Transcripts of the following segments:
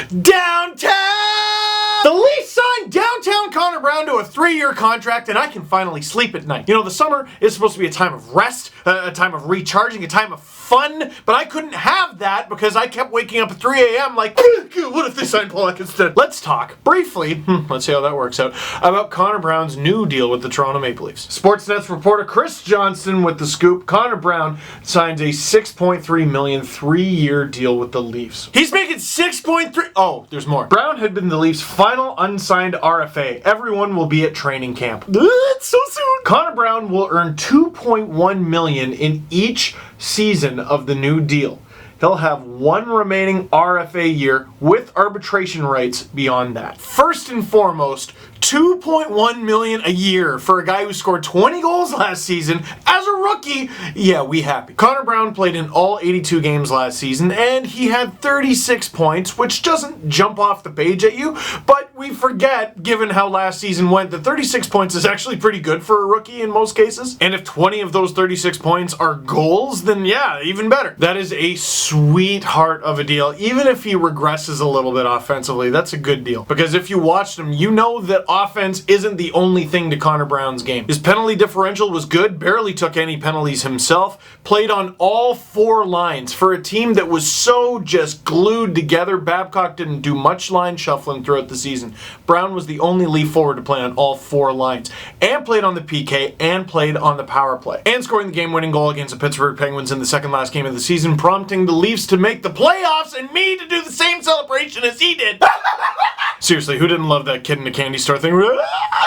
Downtown! The Leafs signed downtown Connor Brown to a 3-year contract, and I can finally sleep at night. You know, the summer is supposed to be a time of rest, a time of recharging, a time of fun, but I couldn't have that because I kept waking up at 3 a.m. like, what if they signed Pollock instead? Let's talk briefly, let's see how that works out, about Connor Brown's new deal with the Toronto Maple Leafs. Sportsnet's reporter Chris Johnston with the scoop. Connor Brown signs a $6.3 million 3-year deal with the Leafs. He's making 6.3. Oh, there's more. Brown had been the Leafs' final unsigned RFA. Everyone will be at training camp. It's so soon. Connor Brown will earn $2.1 million in each season of the new deal. He'll have one remaining RFA year with arbitration rights beyond that. First and foremost, $2.1 million a year for a guy who scored 20 goals last season as a rookie. Yeah, we happy. Connor Brown played in all 82 games last season, and he had 36 points, which doesn't jump off the page at you, but we forget, given how last season went, that 36 points is actually pretty good for a rookie in most cases. And if 20 of those 36 points are goals, then yeah, even better. That is a sweetheart of a deal. Even if he regresses a little bit offensively, that's a good deal. Because if you watched him, you know that offense isn't the only thing to Connor Brown's game. His penalty differential was good, barely took any penalties himself, played on all 4 lines. For a team that was so just glued together, Babcock didn't do much line shuffling throughout the season. Brown was the only Leaf forward to play on all 4 lines, and played on the PK, and played on the power play, and scoring the game-winning goal against the Pittsburgh Penguins in the second last game of the season, prompting the Leafs to make the playoffs and me to do the same celebration as he did. Seriously, who didn't love that kid in the candy store thing?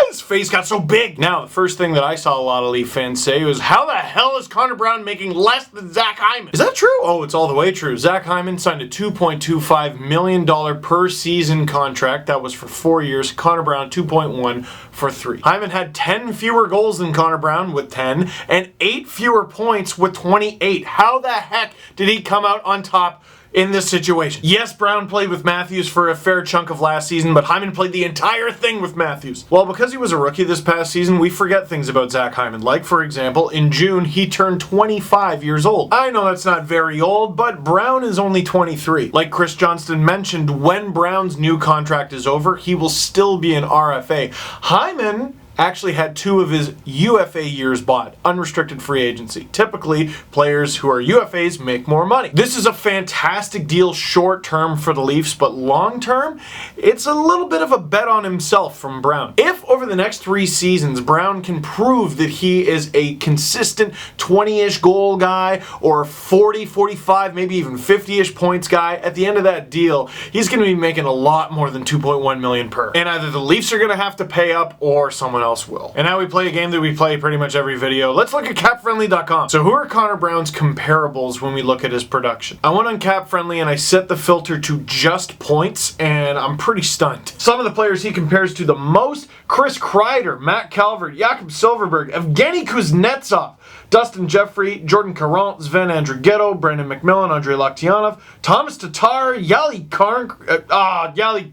His face got so big. Now, the first thing that I saw a lot of Leaf fans say was, how the hell is Connor Brown making less than Zach Hyman? Is that true? Oh, it's all the way true. Zach Hyman signed a $2.25 million per season contract. That was for 4 years. Connor Brown, 2.1 for 3. Hyman had 10 fewer goals than Connor Brown with 10, and 8 fewer points with 28. How the heck did he come out on top in this situation? Yes, Brown played with Matthews for a fair chunk of last season, but Hyman played the entire thing with Matthews. Well, because he was a rookie this past season, we forget things about Zach Hyman. Like, for example, in June, he turned 25 years old. I know that's not very old, but Brown is only 23. Like Chris Johnston mentioned, when Brown's new contract is over, he will still be an RFA. Hyman actually had 2 of his UFA years bought, unrestricted free agency. Typically, players who are UFAs make more money. This is a fantastic deal short term for the Leafs, but long term, it's a little bit of a bet on himself from Brown. If over the next 3 seasons, Brown can prove that he is a consistent 20-ish goal guy, or 40, 45, maybe even 50-ish points guy, at the end of that deal, he's going to be making a lot more than $2.1 million per. And either the Leafs are going to have to pay up, or someone else will. And now we play a game that we play pretty much every video. Let's look at CapFriendly.com. So who are Connor Brown's comparables when we look at his production? I went on CapFriendly and I set the filter to just points, and I'm pretty stunned. Some of the players he compares to the most: Chris Kreider, Matt Calvert, Jakob Silfverberg, Evgeny Kuznetsov, Dustin Jeffrey, Jordan Caron, Sven Andrighetto, Brandon McMillan, Andrei Loktionov, Thomas Tatar, Yali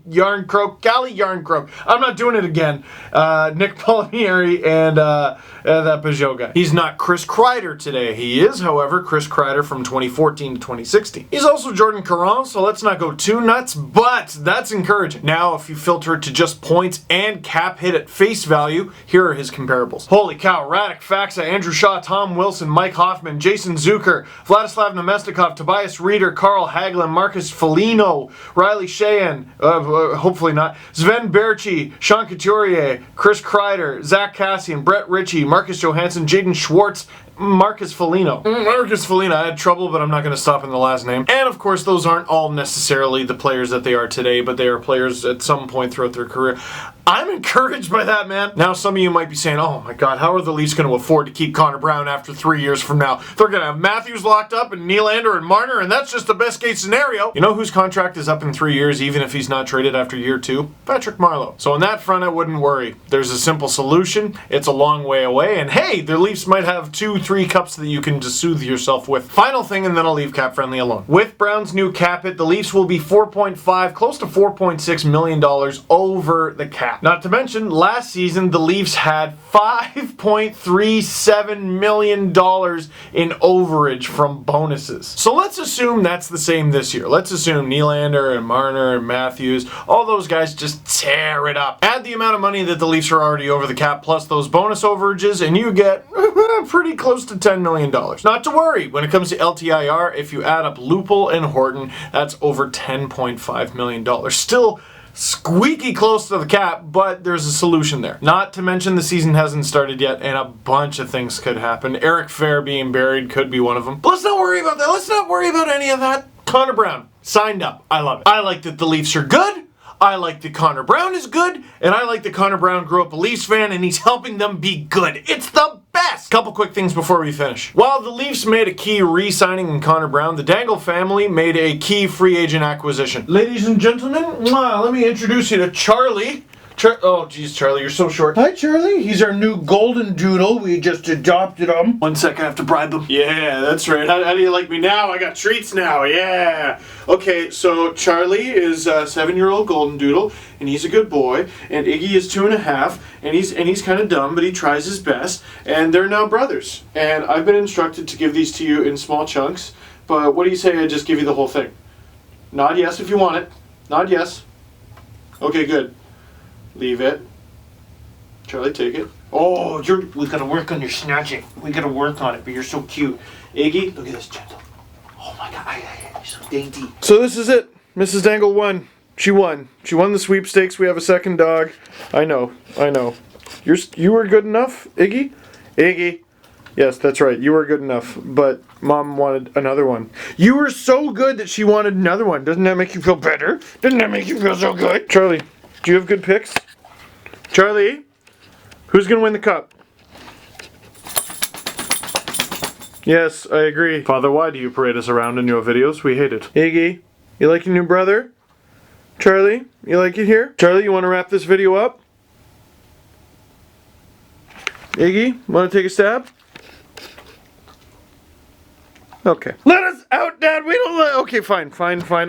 Yarncroke. I'm not doing it again. Nick Palmieri, and that Peugeot guy. He's not Chris Kreider today. He is, however, Chris Kreider from 2014 to 2016. He's also Jordan Caron, so let's not go too nuts, but that's encouraging. Now, if you filter it to just points and cap hit at face value, here are his comparables. Holy cow, Radek Faksa, Andrew Shaw, Tom Wilson, Mike Hoffman, Jason Zucker, Vladislav Namestnikov, Tobias Reeder, Carl Hagelin, Marcus Foligno, Riley Sheehan, hopefully not, Sven Berchi, Sean Couturier, Chris Kreider, Zach Cassian, Brett Ritchie, Marcus Johansson, Jaden Schwartz, Marcus Foligno. I had trouble, but I'm not going to stop in the last name. And of course, those aren't all necessarily the players that they are today, but they are players at some point throughout their career. I'm encouraged by that, man. Now, some of you might be saying, oh my God, how are the Leafs going to afford to keep Connor Brown after 3 years from now? They're going to have Matthews locked up and Nylander and Marner, and that's just the best case scenario. You know whose contract is up in 3 years, even if he's not traded after year 2? Patrick Marleau. So on that front, I wouldn't worry. There's a simple solution. It's a long way away, and hey, the Leafs might have 2-3 cups that you can just soothe yourself with. Final thing, and then I'll leave Cap Friendly alone. With Brown's new cap hit, the Leafs will be $4.5, close to $4.6 million over the cap. Not to mention, last season, the Leafs had $5.37 million in overage from bonuses. So let's assume that's the same this year. Let's assume Nylander and Marner and Matthews, all those guys just tear it up. Add the amount of money that the Leafs are already over the cap plus those bonus overages, and you get pretty close to $10 million. Not to worry, when it comes to LTIR, if you add up Lupul and Horton, that's over $10.5 million. Still squeaky close to the cap, but there's a solution there. Not to mention the season hasn't started yet, and a bunch of things could happen. Eric Fair being buried could be one of them. But let's not worry about that. Let's not worry about any of that. Connor Brown, signed up. I love it. I like that the Leafs are good. I like that Connor Brown is good, and I like that Connor Brown grew up a Leafs fan, and he's helping them be good. It's the best! Couple quick things before we finish. While the Leafs made a key re-signing in Connor Brown, the Dangle family made a key free agent acquisition. Ladies and gentlemen, let me introduce you to Charlie. Oh, geez, Charlie, you're so short. Hi, Charlie. He's our new golden doodle. We just adopted him. 1 sec, I have to bribe him. Yeah, that's right. How do you like me now? I got treats now. Yeah. Okay, so Charlie is a 7-year-old golden doodle, and he's a good boy. And Iggy is 2.5, and he's kind of dumb, but he tries his best. And they're now brothers. And I've been instructed to give these to you in small chunks. But what do you say I just give you the whole thing? Nod yes if you want it. Nod yes. Okay, good. Leave it. Charlie, take it. Oh, we gotta work on your snatching. We gotta work on it, but you're so cute. Iggy, look at this, gentle. Oh my God, you're so dainty. So this is it. Mrs. Dangle won. She won. She won the sweepstakes. We have a second dog. I know. You were good enough, Iggy? Iggy. Yes, that's right. You were good enough, but Mom wanted another one. You were so good that she wanted another one. Doesn't that make you feel better? Doesn't that make you feel so good? Charlie, do you have good picks? Charlie, who's going to win the cup? Yes, I agree. Father, why do you parade us around in your videos? We hate it. Iggy, you like your new brother? Charlie, you like it here? Charlie, you want to wrap this video up? Iggy, want to take a stab? Okay. Let us out, Dad. We don't let. Okay, fine.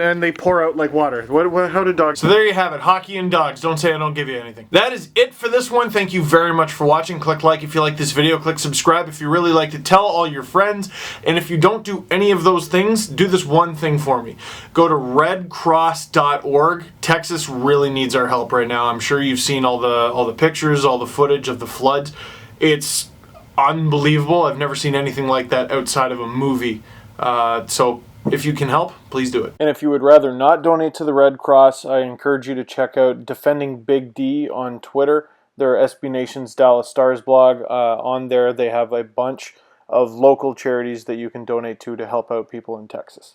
And they pour out like water. What? How do dogs? So there you have it. Hockey and dogs. Don't say I don't give you anything. That is it for this one. Thank you very much for watching. Click like if you like this video. Click subscribe if you really liked it. Tell all your friends. And if you don't do any of those things, do this one thing for me. Go to redcross.org. Texas really needs our help right now. I'm sure you've seen all the pictures, all the footage of the floods. It's unbelievable. I've never seen anything like that outside of a movie. So if you can help, please do it. And if you would rather not donate to the Red Cross, I encourage you to check out Defending Big D on Twitter. Their SB Nation's Dallas Stars blog. On there, they have a bunch of local charities that you can donate to help out people in Texas.